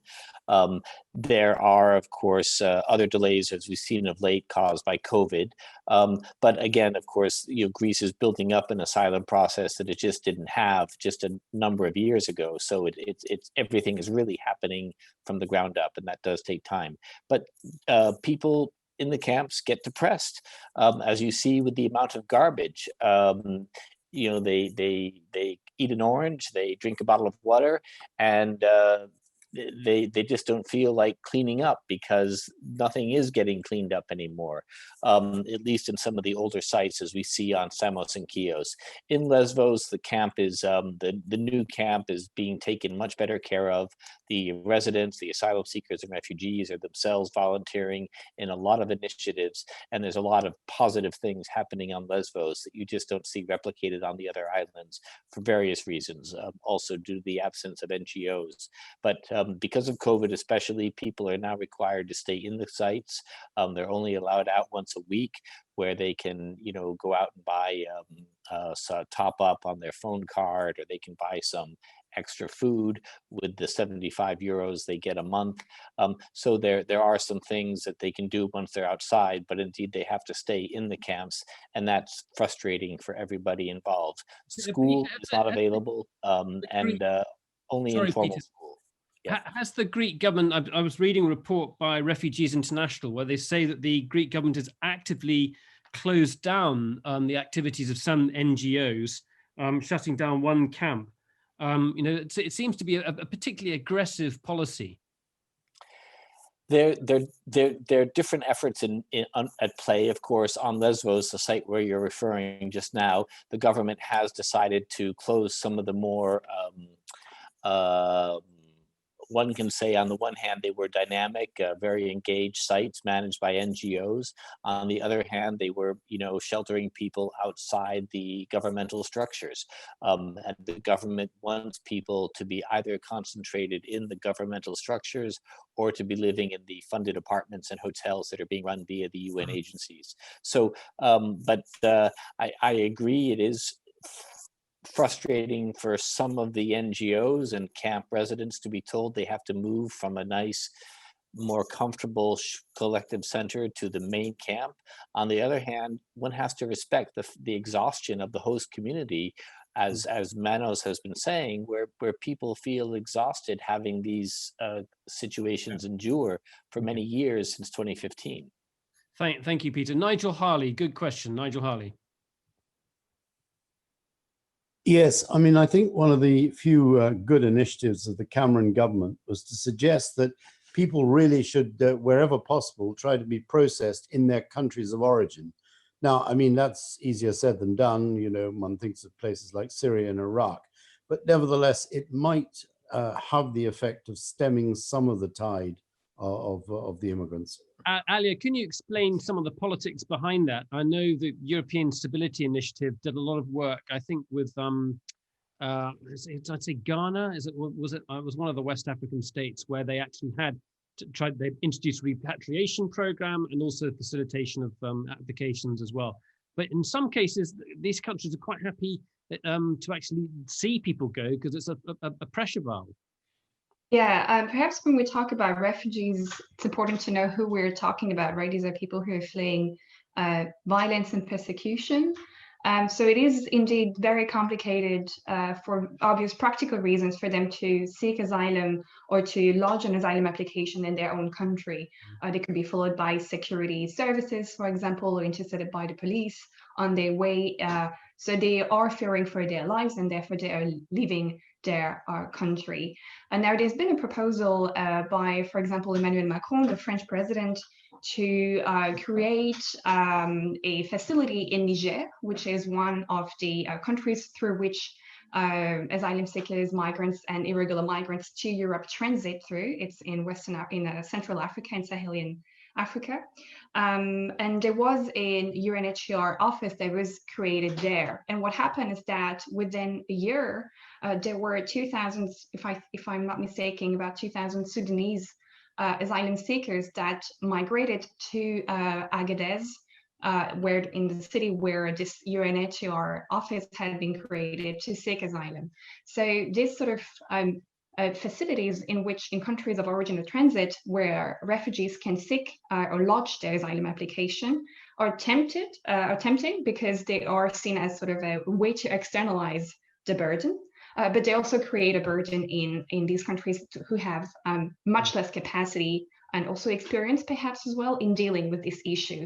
There are, of course, other delays, as we've seen of late, caused by COVID. But again, of course, Greece is building up an asylum process that it just didn't have just a number of years ago. So it's everything is really happening from the ground up, and that does take time. But people in the camps get depressed, as you see with the amount of garbage. They eat an orange, they drink a bottle of water, and they just don't feel like cleaning up because nothing is getting cleaned up anymore, at least in some of the older sites, as we see on Samos and Chios. In Lesbos, the camp is the new camp is being taken much better care of. The residents, the asylum seekers and refugees are themselves volunteering in a lot of initiatives, and there's a lot of positive things happening on Lesbos that you just don't see replicated on the other islands for various reasons, also due to the absence of NGOs. But because of COVID especially, people are now required to stay in the sites. They're only allowed out once a week, where they can, go out and buy top up on their phone card, or they can buy some extra food with the 75 euros they get a month. So there are some things that they can do once they're outside, but indeed they have to stay in the camps, and that's frustrating for everybody involved. School is not available, and only informal school. Yeah. Has the Greek government, I was reading a report by Refugees International where they say that the Greek government has actively closed down the activities of some NGOs, shutting down one camp. It seems to be a particularly aggressive policy. There are different efforts at play. Of course, on Lesbos, the site where you're referring just now, the government has decided to close some of the more one can say, on the one hand, they were dynamic, very engaged sites managed by NGOs. On the other hand, they were, sheltering people outside the governmental structures. And the government wants people to be either concentrated in the governmental structures or to be living in the funded apartments and hotels that are being run via the UN agencies. So, I agree, it is frustrating for some of the NGOs and camp residents to be told they have to move from a nice, more comfortable collective center to the main camp. On the other hand, one has to respect the exhaustion of the host community, as Manos has been saying, where people feel exhausted having these situations endure for many years since 2015. Thank you, Peter. Nigel Harley, good question. Nigel Harley. Yes, I mean, I think one of the few good initiatives of the Cameron government was to suggest that people really should, wherever possible, try to be processed in their countries of origin. Now, I mean, that's easier said than done. One thinks of places like Syria and Iraq, but nevertheless, it might have the effect of stemming some of the tide of the immigrants. Alia, can you explain some of the politics behind that? I know the European Stability Initiative did a lot of work, I think, with I'd say Ghana. It was one of the West African states where they actually they introduced a repatriation program and also facilitation of applications as well. But in some cases, these countries are quite happy to actually see people go because it's a pressure valve. Yeah, perhaps when we talk about refugees, it's important to know who we're talking about, right? These are people who are fleeing violence and persecution. So it is indeed very complicated for obvious practical reasons for them to seek asylum or to lodge an asylum application in their own country. They could be followed by security services, for example, or intercepted by the police on their way. So they are fearing for their lives, and therefore they are leaving their country. And now there's been a proposal by, for example, Emmanuel Macron, the French president, to create a facility in Niger, which is one of the countries through which asylum seekers, migrants, and irregular migrants to Europe transit through. It's in Central Africa and Sahelian Africa. And there was a UNHCR office that was created there. And what happened is that within a year, there were 2,000, if I'm not mistaken, about 2,000 Sudanese asylum seekers that migrated to Agadez, where in the city where this UNHCR office had been created to seek asylum. So this sort of facilities in countries of origin or transit where refugees can seek or lodge their asylum application are tempting because they are seen as sort of a way to externalize the burden. But they also create a burden in these countries who have much less capacity and also experience perhaps as well in dealing with this issue.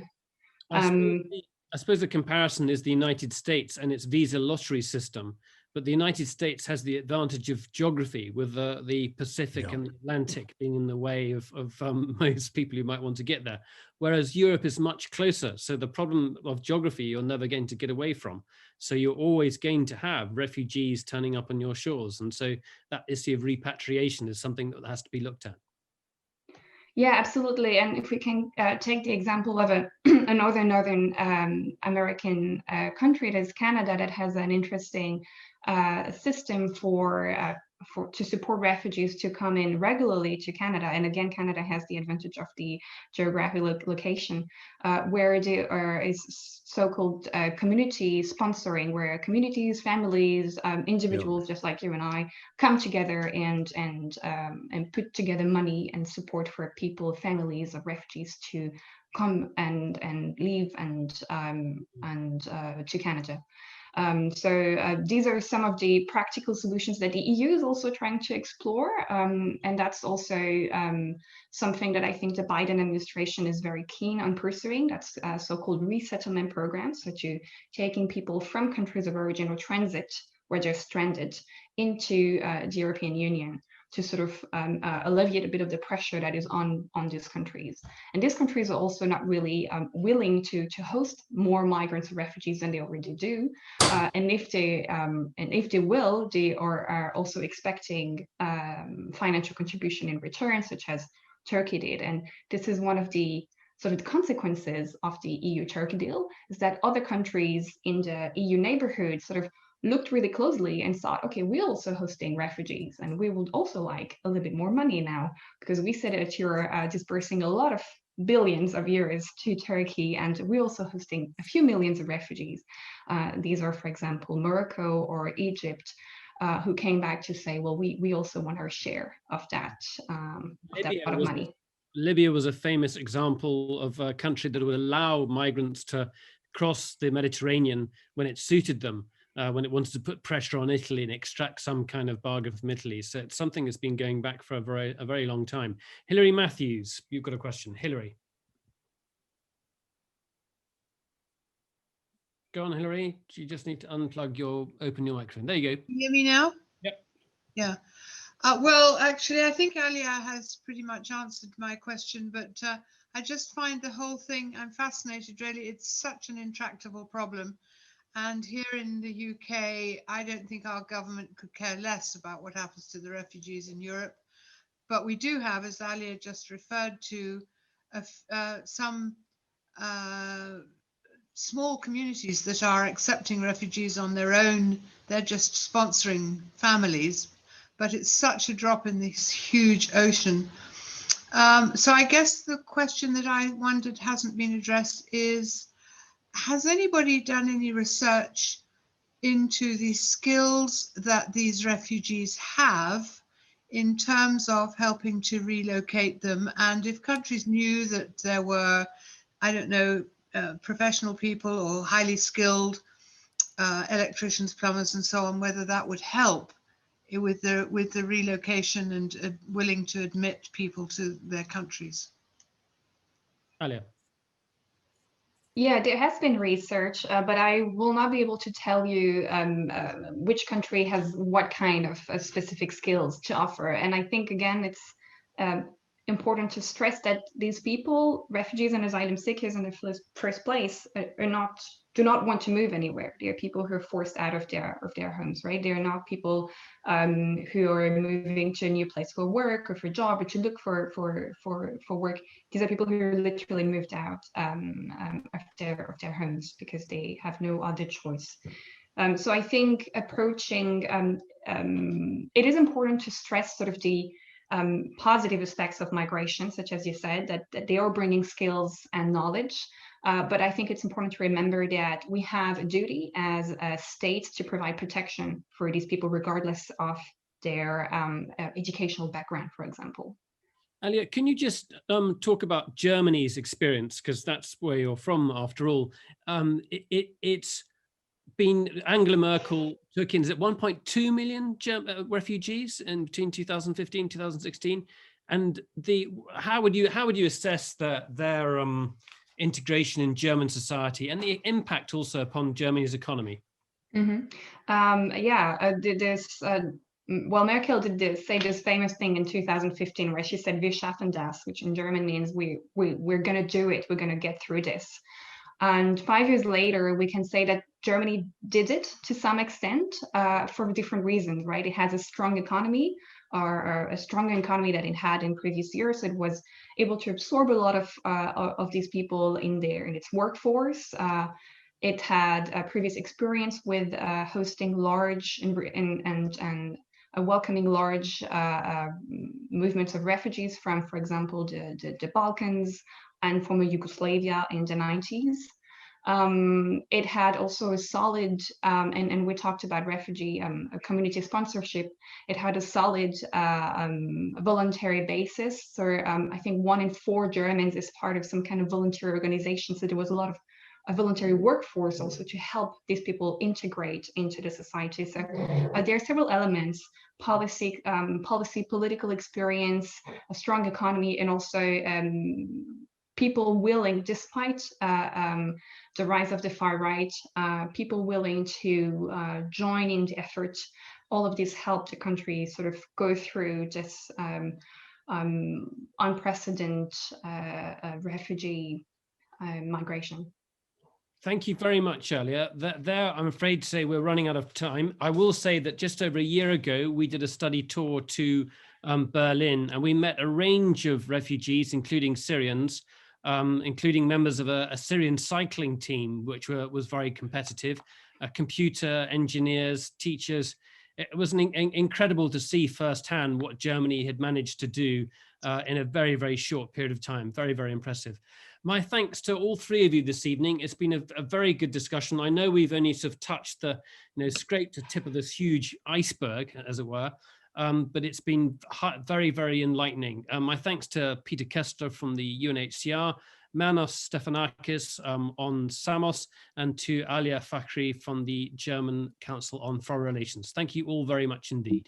I suppose the comparison is the United States and its visa lottery system, but the United States has the advantage of geography, with the Pacific and the Atlantic being in the way of most people who might want to get there, whereas Europe is much closer. So the problem of geography you're never going to get away from. So you're always going to have refugees turning up on your shores. And so that issue of repatriation is something that has to be looked at. Yeah, absolutely. And if we can take the example of a northern American country, that is Canada, that has an interesting system to support refugees to come in regularly to Canada. And again, Canada has the advantage of the geographic location, where there is so-called community sponsoring, where communities, families, individuals just like you and I come together and put together money and support for people, families of refugees to come and leave and to Canada. So these are some of the practical solutions that the EU is also trying to explore. And that's also something that I think the Biden administration is very keen on pursuing. That's so-called resettlement programs, so to taking people from countries of origin or transit where they're stranded into the European Union, to sort of alleviate a bit of the pressure that is on these countries. And these countries are also not really willing to host more migrants and refugees than they already do. And if they will, they are also expecting financial contribution in return, such as Turkey did. And this is one of the sort of the consequences of the EU-Turkey deal, is that other countries in the EU neighborhood sort of looked really closely and thought, okay, we're also hosting refugees, and we would also like a little bit more money now, because we said that you're dispersing a lot of billions of euros to Turkey, and we're also hosting a few millions of refugees. These are, for example, Morocco or Egypt, who came back to say, well, we also want our share of that pot of money. Libya was a famous example of a country that would allow migrants to cross the Mediterranean when it suited them. When it wanted to put pressure on Italy and extract some kind of bargain from Italy. So it's something that's been going back for a very long time. Hilary Matthews, you've got a question. Hilary. Go on, Hilary. You just need to open your microphone. There you go. Can you hear me now? Yep. Yeah. Well, actually, I think Alia has pretty much answered my question, but I just find the whole thing, I'm fascinated, really. It's such an intractable problem. And here in the UK, I don't think our government could care less about what happens to the refugees in Europe. But we do have, as Alia just referred to, some small communities that are accepting refugees on their own. They're just sponsoring families, but it's such a drop in this huge ocean. So I guess the question that I wondered hasn't been addressed is, has anybody done any research into the skills that these refugees have in terms of helping to relocate them? And if countries knew that there were, I don't know, professional people or highly skilled electricians, plumbers, and so on, whether that would help with the relocation and willing to admit people to their countries. Alia. Yeah, there has been research, but I will not be able to tell you which country has what kind of specific skills to offer. And I think, again, it's important to stress that these people, refugees and asylum seekers in the first place, do not want to move anywhere. They are people who are forced out of their homes, right? They are not people who are moving to a new place for work or for job or to look for work. These are people who are literally moved out of their homes because they have no other choice. So I think approaching, it is important to stress sort of the positive aspects of migration, such as you said, that they are bringing skills and knowledge. But I think it's important to remember that we have a duty as a state to provide protection for these people, regardless of their educational background, for example. Alia, can you just talk about Germany's experience? Because that's where you're from, after all. It's been, Angela Merkel took in, is it 1.2 million refugees in between 2015 2016, and how would you assess their integration in German society and the impact also upon Germany's economy? Well, Merkel did say this famous thing in 2015 where she said "Wir schaffen das," which in German means we're going to do it, we're going to get through this. And 5 years later, we can say that Germany did it to some extent for different reasons, right? It has a strong economy, or a stronger economy than it had in previous years. It was able to absorb a lot of these people in its workforce. It had a previous experience with hosting large and welcoming large movements of refugees from, for example, the Balkans and former Yugoslavia in the 90s. It had also a solid, and we talked about refugee community sponsorship, it had a solid voluntary basis. So I think 1 in 4 Germans is part of some kind of voluntary organization. So there was a lot of a voluntary workforce also to help these people integrate into the society. So there are several elements: policy, political experience, a strong economy, and also people willing, despite the rise of the far right, people willing to join in the effort. All of this helped the country sort of go through this unprecedented refugee migration. Thank you very much, Alia. There, I'm afraid to say we're running out of time. I will say that just over a year ago, we did a study tour to Berlin, and we met a range of refugees, including Syrians, including members of a Syrian cycling team, which was very competitive, computer engineers, teachers. It was incredible to see firsthand what Germany had managed to do in a very, very short period of time. Very, very impressive. My thanks to all 3 of you this evening. It's been a very good discussion. I know we've only sort of touched scraped the tip of this huge iceberg, as it were, but it's been very, very enlightening. My thanks to Peter Kessler from the UNHCR, Manos Stefanakis on Samos, and to Alia Fakhri from the German Council on Foreign Relations. Thank you all very much indeed.